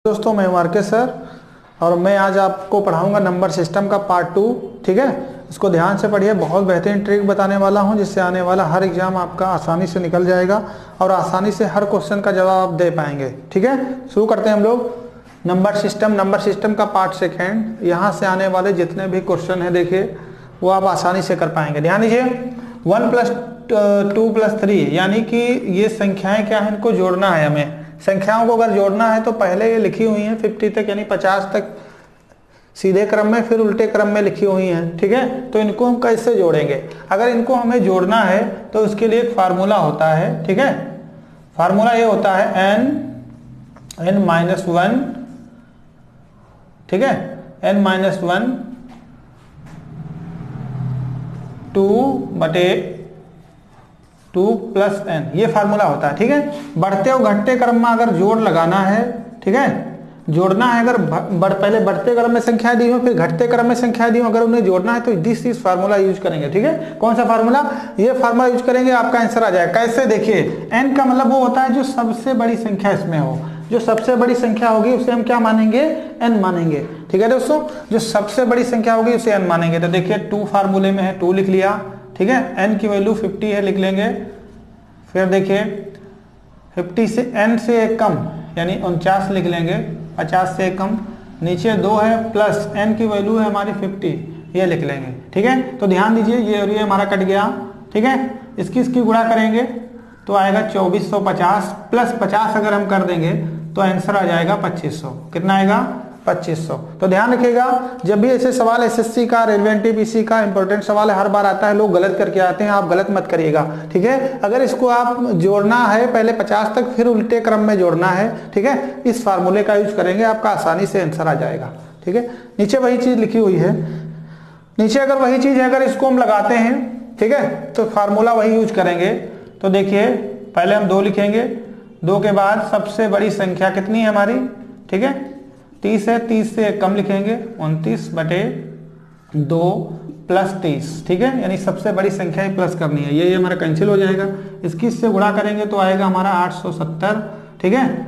दोस्तों मैं मार्के सर और मैं आज आपको पढ़ाऊंगा नंबर सिस्टम का पार्ट 2। ठीक है, इसको ध्यान से पढ़िए। बहुत बेहतरीन ट्रिक बताने वाला हूं जिससे आने वाला हर एग्जाम आपका आसानी से निकल जाएगा और आसानी से हर क्वेश्चन का जवाब आप दे पाएंगे। ठीक है, शुरू करते हैं हम लोग। नंबर सिस्टम का पार्ट सेकेंड। यहाँ से आने वाले जितने भी क्वेश्चन है देखिए वो आप आसानी से कर पाएंगे। ध्यान दीजिए, 1 + 2 + 3 यानी कि ये संख्याएं क्या है, इनको जोड़ना है हमें। संख्याओं को अगर जोड़ना है तो पहले ये लिखी हुई हैं 50 तक यानी 50 तक सीधे क्रम में, फिर उल्टे क्रम में लिखी हुई हैं। ठीक है, तो इनको हम कैसे जोड़ेंगे? अगर इनको हमें जोड़ना है तो उसके लिए एक फार्मूला होता है। ठीक है, फार्मूला ये होता है n-1। ठीक है, n-1 2/2 + n, ये फार्मूला होता है। ठीक है, बढ़ते और घटते क्रम में अगर जोड़ लगाना है, ठीक है, जोड़ना है। अगर पहले बढ़ते क्रम में संख्या दी हो फिर घटते क्रम में संख्या दी हो, अगर उन्हें जोड़ना है तो दिस फार्मूला यूज करेंगे। ठीक है, कौन सा फार्मूला? ये फार्मूला यूज करेंगे, आपका आंसर आ जाएगा। कैसे? देखिए, n का मतलब वो होता है जो सबसे बड़ी संख्या इसमें हो। जो सबसे बड़ी संख्या होगी उसे हम क्या मानेंगे? n मानेंगे। ठीक है दोस्तों, जो सबसे बड़ी संख्या होगी उसे n मानेंगे। तो देखिए 2 फार्मूले में है, 2 लिख लिया। ठीक है, n की वैल्यू 50 है, लिख लेंगे। फिर देखिए 50 से n से एक कम यानी 49 लिख लेंगे, 50 से कम। नीचे 2 है प्लस n की वैल्यू है हमारी 50, ये लिख लेंगे। ठीक है, तो ध्यान दीजिए ये और ये हमारा कट गया। ठीक है, इसकी गुणा करेंगे तो आएगा 2450 प्लस 50 अगर हम कर देंगे तो आंसर आ जाएगा 2500। कितना आएगा? 2500। तो ध्यान रखिएगा, जब भी ऐसे सवाल एसएससी का, रेलवे एनटीपीसी का इंपॉर्टेंट सवाल हर बार आता है, लोग गलत करके आते हैं, आप गलत मत करिएगा। ठीक है, अगर इसको आप जोड़ना है पहले 50 तक फिर उल्टे क्रम में जोड़ना है, ठीक है, इस फार्मूले का यूज करेंगे, आपका आसानी से आंसर आ जाएगा। ठीक है, नीचे वही चीज लिखी हुई है। नीचे अगर वही चीज है, अगर इसको हम लगाते हैं, ठीक है, तो फार्मूला वही यूज करेंगे। तो देखिए पहले हम 2 लिखेंगे, 2 के बाद सबसे बड़ी संख्या कितनी है हमारी? ठीक है, 30 है, 30 से कम लिखेंगे, 29/2 + 30। ठीक है, यानी सबसे बड़ी संख्या ही प्लस करनी है। ये हमारा कैंसिल हो जाएगा। इससे गुणा करेंगे तो आएगा हमारा 870। ठीक है,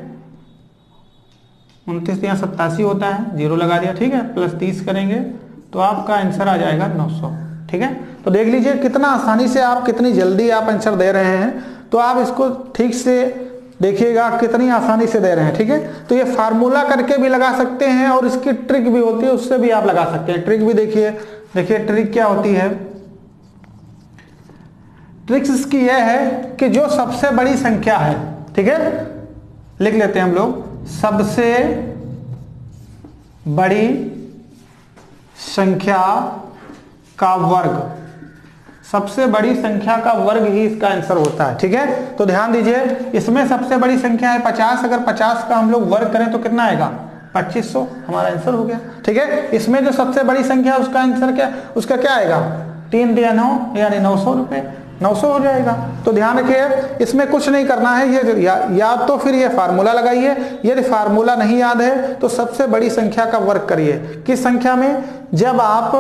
29 यहाँ 87 होता है, 0 लगा दिया। ठीक है, प्लस 30 करेंगे तो आपका आंसर आ जाएगा 900। ठीक है, तो देख लीजिए कितना आसानी से आप, कितनी जल्दी आप आंसर दे रहे हैं। तो आप इसको ठीक से देखिएगा कितनी आसानी से दे रहे हैं। ठीक है, तो ये फार्मूला करके भी लगा सकते हैं और इसकी ट्रिक भी होती है, उससे भी आप लगा सकते हैं। ट्रिक भी देखिए, ट्रिक क्या होती है? ट्रिक्स इसकी यह है कि जो सबसे बड़ी संख्या है, ठीक है, लिख लेते हैं हम लोग, सबसे बड़ी संख्या का वर्ग, सबसे बड़ी संख्या का वर्ग ही इसका आंसर होता है। ठीक है, तो ध्यान दीजिए, इसमें सबसे बड़ी संख्या है 50। अगर 50 का हम लोग वर्ग करें तो कितना आएगा? 2500, हमारा आंसर हो गया। ठीक है, इसमें जो सबसे बड़ी संख्या है उसका आंसर क्या, उसका क्या आएगा? 3 × 9 यानी 900 रुपये, 900 हो जाएगा। तो ध्यान रखिए, इसमें कुछ नहीं करना है। ये याद तो फिर ये फार्मूला लगाइए, यदि फार्मूला नहीं याद है तो सबसे बड़ी संख्या का वर्ग करिए। किस संख्या में? जब आप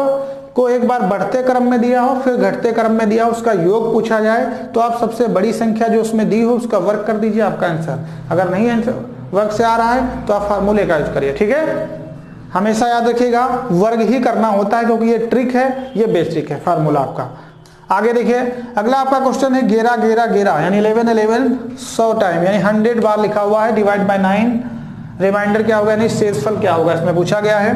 को एक बार बढ़ते क्रम में दिया हो फिर घटते क्रम में दिया हो, उसका योग पूछा जाए तो आप सबसे बड़ी संख्या जो उसमें दी हो उसका वर्ग कर दीजिए, आपका आंसर। अगर नहीं आंसर वर्ग से आ रहा है तो आप फार्मूले का यूज करिए। ठीक है, हमेशा याद रखिएगा वर्ग ही करना होता है क्योंकि ये ट्रिक है, ये बेसिक है फार्मूला आपका। आगे देखिए, अगला आपका क्वेश्चन है 11 यानी 11 100 टाइम यानी 100 बार लिखा हुआ है, डिवाइड बाय 9। रिमाइंडर क्या होगा यानी शेषफल क्या होगा, इसमें पूछा गया है।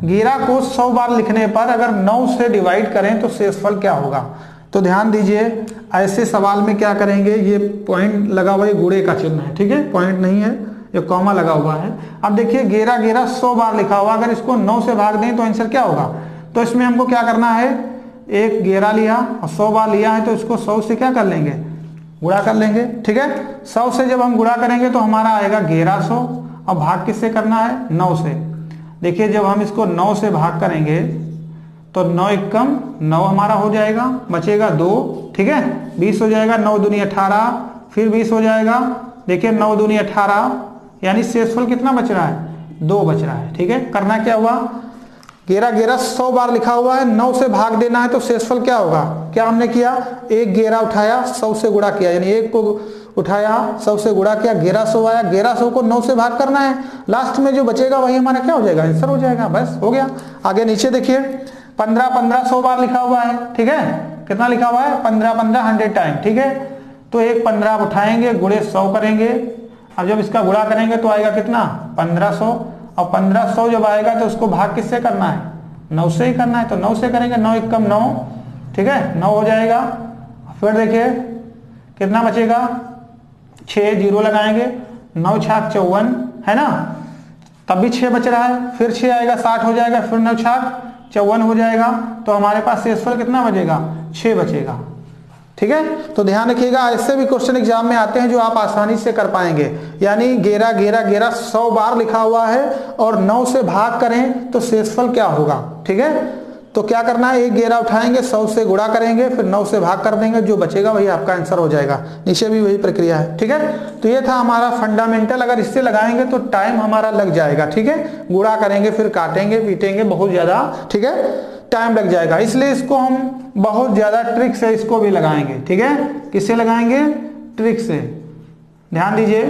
11 को 100 बार लिखने पर अगर 9 से डिवाइड करें तो शेषफल क्या होगा? तो ध्यान दीजिए, ऐसे सवाल में क्या करेंगे, ये पॉइंट लगा हुआ है, गुणे का चिन्ह है। ठीक है, पॉइंट नहीं है, ये कॉमा लगा हुआ है। अब देखिए 11 100 बार लिखा हुआ, अगर इसको 9 से भाग दें तो आंसर क्या होगा? तो इसमें हमको क्या करना है, एक 11 लिया और 100 बार लिया है तो इसको 100 से क्या कर लेंगे? गुणा कर लेंगे। ठीक है, 100 से जब हम गुणा करेंगे तो हमारा आएगा 1100 और भाग किससे करना है? 9 से। देखिए जब हम इसको 9 से भाग करेंगे तो 9 × 9 हमारा हो जाएगा, बचेगा 2। ठीक है, 20 हो जाएगा, 9 दूनी 18, फिर 20 हो जाएगा। देखिए 9 दूनी 18 यानी शेषफल कितना बच रहा है? 2 बच रहा है। ठीक है, करना क्या हुआ, घेरा घेरा 100 बार लिखा हुआ है, 9 से भाग देना है तो शेषफल क्या होगा। क्या हमने किया, एक घेरा उठाया 100 से गुणा किया, यानी एक को उठाया 100 से गुणा किया, घेरा 100 आया, घेरा 100 को 9 से भाग करना है, लास्ट में जो बचेगा वही हमारा क्या हो जाएगा, आंसर हो जाएगा। बस हो गया। आगे नीचे देखिए 15 100 बार लिखा हुआ है, ठीक है, कितना लिखा हुआ है 15 100 टाइम, ठीक है। तो एक 15 उठाएंगे, गुणे 100 करेंगे, अब जब इसका गुणा करेंगे तो आएगा कितना 1500, और 1500 जब आएगा तो उसको भाग किससे करना है, 9 से ही करना है, तो 9 से करेंगे, 9 1 9, ठीक है, 9 हो जाएगा। फिर देखिए कितना बचेगा, 6 जीरो लगाएंगे, 9 छाक 54 है ना, तब भी 6 बच रहा है, फिर 6 आएगा 60 हो जाएगा, फिर 9 छाक 54 हो जाएगा, तो हमारे पास शेषफल कितना बचेगा, 6 बचेगा, ठीक है। तो ध्यान रखिएगा, ऐसे भी क्वेश्चन एग्जाम में आते हैं जो आप आसानी से कर पाएंगे। यानी घेरा घेरा घेरा 100 बार लिखा हुआ है और 9 से भाग करें तो शेषफल क्या होगा, ठीक है। तो क्या करना है, एक घेरा उठाएंगे 100 से गुणा करेंगे, फिर 9 से भाग कर देंगे, जो बचेगा वही आपका आंसर हो जाएगा। नीचे भी वही प्रक्रिया है, ठीक है। तो ये था हमारा फंडामेंटल, अगर इससे लगाएंगे तो टाइम हमारा लग जाएगा, ठीक है। गुणा करेंगे, फिर काटेंगे पीटेंगे, बहुत ज्यादा, ठीक है, टाइम लग जाएगा, इसलिए इसको हम बहुत ज्यादा ट्रिक से इसको भी लगाएंगे, ठीक है। किससे लगाएंगे, ट्रिक से, ध्यान दीजिए,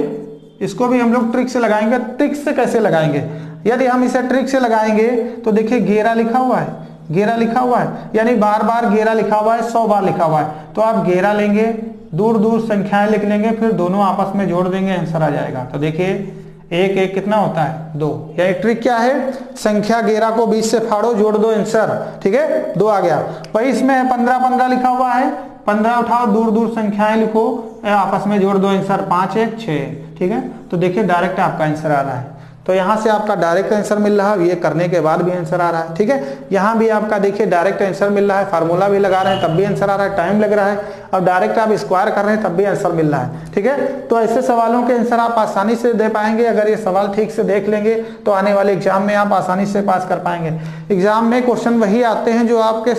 इसको भी हम लोग ट्रिक से लगाएंगे। ट्रिक से कैसे लगाएंगे, यदि हम इसे ट्रिक से लगाएंगे तो देखिए घेरा लिखा हुआ है, घेरा लिखा हुआ है, यानी बार बार घेरा लिखा हुआ है, 100 बार लिखा हुआ है, तो आप घेरा लेंगे, दूर दूर संख्याएं लिख लेंगे, फिर दोनों आपस में जोड़ देंगे, आंसर आ जाएगा। तो देखिए 1 1 कितना होता है 2, यह ट्रिक क्या है, संख्या घेरा को 20 से फाड़ो, जोड़ दो, आंसर, ठीक है, 2 आ गया। वही इसमें 15 15 लिखा हुआ है, 15 उठाओ, दूर दूर संख्याएं लिखो, आपस में जोड़ दो, आंसर 5 1 6, ठीक है। तो देखिए डायरेक्ट आपका आंसर आ रहा है, तो यहां से आपका डायरेक्ट आंसर मिल रहा है, ये करने के बाद भी आंसर आ रहा है, ठीक है। यहां भी आपका देखिए डायरेक्ट आंसर मिल रहा है, फार्मूला भी लगा रहे हैं तब भी आंसर आ रहा है, टाइम लग रहा है, और डायरेक्ट आप स्क्वायर कर रहे हैं तब भी आंसर मिल रहा है, ठीक है। तो ऐसे सवालों के आंसर आप आसानी से दे पाएंगे, अगर ये सवाल ठीक से देख लेंगे तो आने वाले एग्जाम में आप आसानी से पास कर पाएंगे। एग्जाम में क्वेश्चन वही आते हैं जो आपके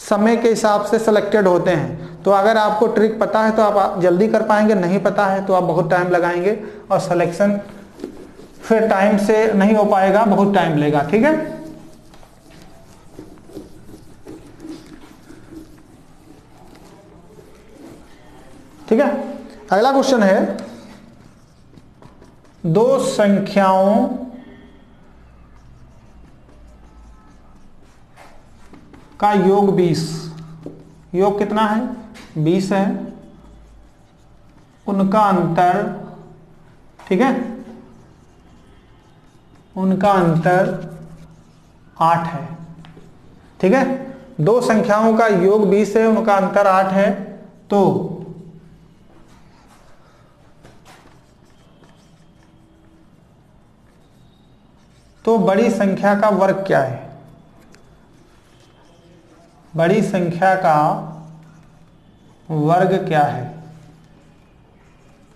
समय के हिसाब से सिलेक्टेड होते हैं, तो अगर आपको ट्रिक पता है तो आप जल्दी कर पाएंगे, नहीं पता है तो आप बहुत टाइम लगाएंगे, और सिलेक्शन फिर टाइम से नहीं हो पाएगा, बहुत टाइम लेगा, ठीक है। ठीक है, अगला क्वेश्चन है, दो संख्याओं का योग 20, योग कितना है 20 है, उनका अंतर, ठीक है, उनका अंतर 8 है, ठीक है। दो संख्याओं का योग 20 है, उनका अंतर 8 है, तो बड़ी संख्या का वर्ग क्या है, बड़ी संख्या का वर्ग क्या है,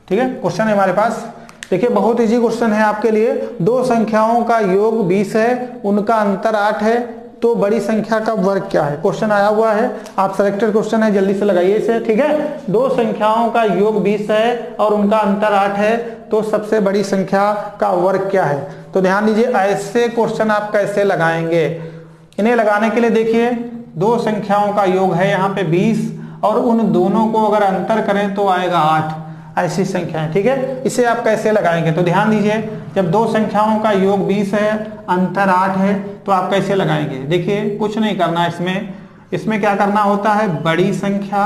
ठीक है। क्वेश्चन है हमारे पास, देखिए बहुत इजी क्वेश्चन है आपके लिए। दो संख्याओं का योग 20 है, उनका अंतर 8 है, तो बड़ी संख्या का वर्ग क्या है। क्वेश्चन आया हुआ है, आप सिलेक्टेड क्वेश्चन है, जल्दी से लगाइए इसे, ठीक है। दो संख्याओं का योग 20 है और उनका अंतर 8 है, तो सबसे बड़ी संख्या का वर्ग क्या है। तो ध्यान दीजिए, ऐसे क्वेश्चन आप कैसे लगाएंगे। इन्हें लगाने के लिए देखिए, दो संख्याओं का योग है यहाँ पे 20, और उन दोनों को अगर अंतर करें तो आएगा 8, ऐसी संख्या है, ठीक है। इसे आप कैसे लगाएंगे, तो ध्यान दीजिए, जब दो संख्याओं का योग 20 है, अंतर 8 है, तो आप कैसे लगाएंगे। देखिए कुछ नहीं करना इसमें क्या करना होता है, बड़ी संख्या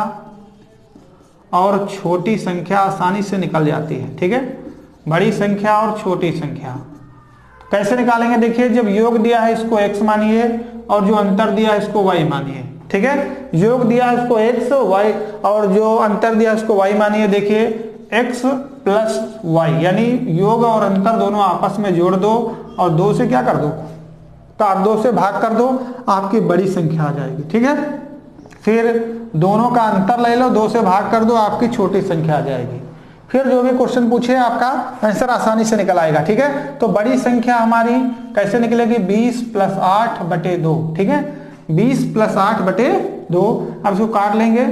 और छोटी संख्या आसानी से निकल जाती है, ठीक है। बड़ी संख्या और छोटी संख्या कैसे निकालेंगे, देखिए जब योग दिया है इसको x मानिए, और जो अंतर दिया है इसको y मानिए, ठीक है। योग दिया है इसको x y, और जो अंतर दिया है इसको y मानिए। देखिए x प्लस y, यानी योग और अंतर दोनों आपस में जोड़ दो, और 2 से क्या कर दो, काट 2 से भाग कर दो, आपकी बड़ी संख्या आ जाएगी, ठीक है। फिर दोनों का अंतर ले लो, 2 से भाग कर दो, आपकी छोटी संख्या आ जाएगी। फिर जो भी क्वेश्चन पूछे आपका आंसर आसानी से निकल आएगा, ठीक है। तो बड़ी संख्या हमारी कैसे निकलेगी, 20 + 8/2, ठीक है। 20 + 8/2, अब इसको काट लेंगे,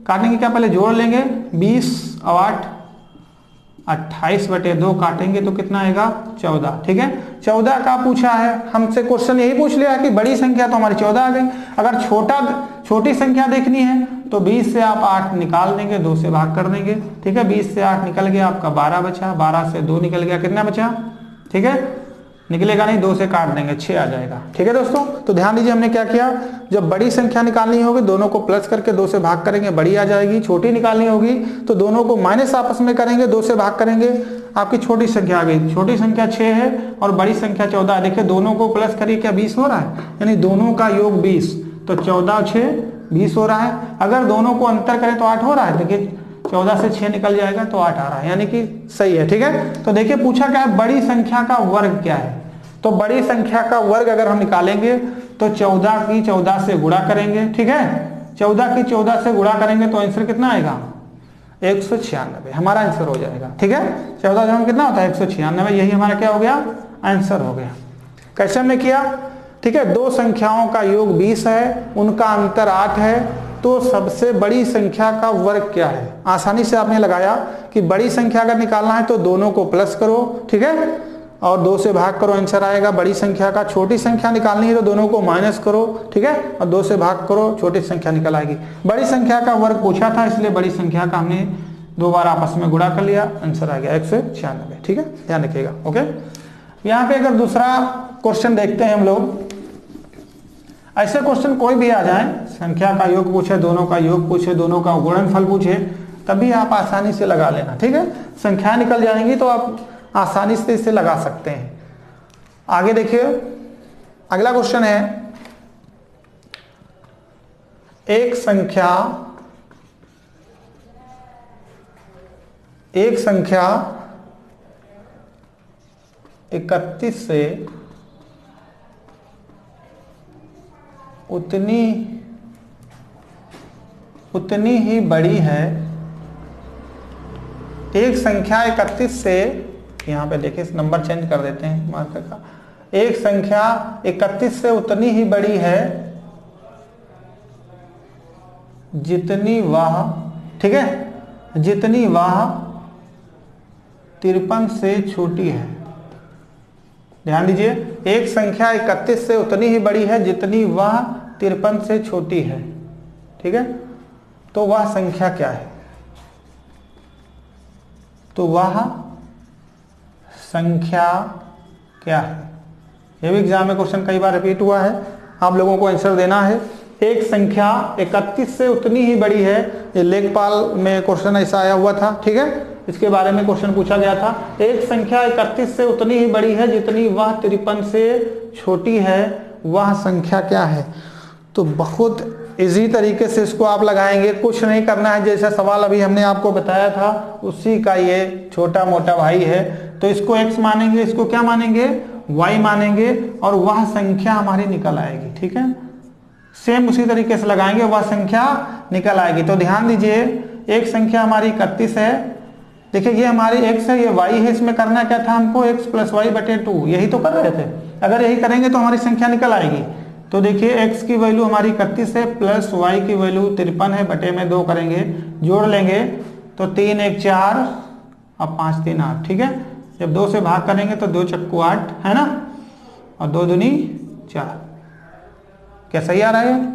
काटने के क्या पहले जोड़ लेंगे, 20 और 8 28/2 काटेंगे तो कितना आएगा 14। ठीक है, 14 का पूछा है हमसे, क्वेश्चन यही पूछ लिया कि बड़ी संख्या तो हमारी 14 आ गई। अगर छोटी संख्या देखनी है तो 20 से आप 8 निकाल देंगे, 2 से भाग कर देंगे। ठीक है, 20 से 8 निकल गया आपका 12 बचा, 12 से 2 निकल गया, कितना बचा? ठीक है, निकलेगा नहीं, 2 से काट देंगे 6 आ जाएगा। ठीक है दोस्तों, तो ध्यान दीजिए हमने क्या किया, जब बड़ी संख्या निकालनी होगी दोनों को प्लस करके 2 से भाग करेंगे, बड़ी आ जाएगी। छोटी निकालनी होगी तो दोनों को माइनस आपस में करेंगे, 2 से भाग करेंगे, आपकी छोटी संख्या आ गई। छोटी संख्या 6 है और बड़ी संख्या 14 है। देखिए दोनों को प्लस करिए, क्या 20 हो रहा है? यानी दोनों का योग 20, तो 14 और 6 20 हो रहा है। अगर दोनों को अंतर करें तो 8 हो रहा है। देखिए 14 से 6 निकल जाएगा तो 8 आ रहा है, यानी कि सही है। ठीक है, तो देखिए पूछा क्या है, बड़ी संख्या का वर्ग क्या है। तो बड़ी संख्या का वर्ग अगर हम निकालेंगे तो 14 की 14 से गुणा करेंगे। ठीक है, 14 की 14 से गुणा करेंगे तो आंसर कितना आएगा? 196, हमारा आंसर हो जाएगा। ठीक है, 14 जमा कितना होता है? 196, यही हमारा क्या हो गया? आंसर हो गया। कैसे हमने किया? ठीक है, दो संख्याओं का योग 20 है, उनका अंतर 8 है, तो सबसे बड़ी संख्या का वर्ग क्या है? आसानी से आपने लगाया कि बड़ी संख्या अगर निकालना है तो दोनों को प्लस करो, ठीक है, और 2 से भाग करो, आंसर आएगा बड़ी संख्या का। छोटी संख्या निकालनी है तो दोनों को माइनस करो, ठीक है, और 2 से भाग करो, छोटी संख्या निकल आएगी। बड़ी संख्या का वर्ग पूछा था, इसलिए बड़ी संख्या का हमने 2 बार आपस में गुणा कर लिया, आंसर आ गया 196। ठीक है, ध्यान रखिएगा। ओके, यहाँ पे अगर दूसरा क्वेश्चन देखते हैं हम लोग, ऐसे क्वेश्चन कोई भी आ जाए, संख्या का योग पूछे, दोनों का योग पूछे, दोनों का गुणनफल पूछे, तभी आप आसानी से लगा लेना। ठीक है, संख्या निकल जाएंगी तो आप आसानी से इसे लगा सकते हैं। आगे देखिए, अगला क्वेश्चन है, एक संख्या 31 से उतनी ही बड़ी है। एक संख्या 31 से, यहाँ पे देखिए नंबर चेंज कर देते हैं मार्कर का, एक संख्या 31 से उतनी ही बड़ी है जितनी वह, ठीक है, जितनी वह 53 से छोटी है। ध्यान दीजिए, एक संख्या 31 से उतनी ही बड़ी है जितनी वह 53 से छोटी है। ठीक है, तो वह संख्या क्या है? तो वह संख्या क्या है? यह भी एग्जाम में क्वेश्चन कई बार रिपीट हुआ है, आप लोगों को आंसर देना है। एक संख्या 31 से उतनी ही बड़ी है, ये लेखपाल में क्वेश्चन ऐसा आया हुआ था। ठीक है, इसके बारे में क्वेश्चन पूछा गया था। एक संख्या 31 से उतनी ही बड़ी है जितनी वह 53 से छोटी है, वह संख्या क्या है? तो बहुत इजी तरीके से इसको आप लगाएंगे, कुछ नहीं करना है। जैसा सवाल अभी हमने आपको बताया था उसी का ये छोटा मोटा भाई है, तो इसको x मानेंगे, इसको क्या मानेंगे? y मानेंगे, और वह संख्या हमारी निकल आएगी। ठीक है, सेम उसी तरीके से लगाएंगे, वह संख्या निकल आएगी। तो ध्यान दीजिए, एक संख्या हमारी 31 है, देखिए ये हमारी x है, ये y है, इसमें करना क्या था हमको? x + y/2, यही तो कर रहे थे। अगर यही करेंगे तो हमारी संख्या निकल आएगी। तो देखिए x की वैल्यू हमारी 31 है, प्लस y की वैल्यू 53 है, बटे में 2 करेंगे, जोड़ लेंगे तो 3 1 4 और 5 3 8। ठीक है, जब 2 से भाग करेंगे तो 2 चक्कू 8 है ना, और 2 दूनी 4। क्या सही आ रहा है?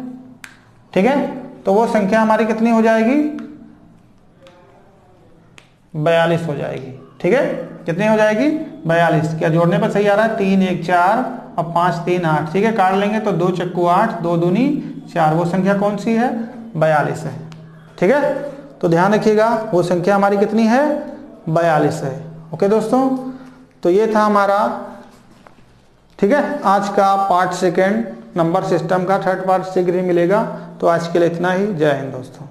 ठीक है, तो वो संख्या हमारी कितनी हो जाएगी? 42 हो जाएगी। ठीक है, कितनी हो जाएगी? 42। क्या जोड़ने पर सही आ रहा है? 3 1 4 और 5 3 8। ठीक है, काट लेंगे तो 2 चक्कू 8, 2 दूनी 4। वो संख्या कौन सी है? 42 है। ठीक है, तो ध्यान रखिएगा, वो संख्या हमारी कितनी है? 42 है। ओके दोस्तों, तो ये था हमारा, ठीक है, आज का पार्ट 2 नंबर सिस्टम का। 3rd पार्ट शीघ्र ही मिलेगा। तो आज के लिए इतना ही। जय हिंद दोस्तों।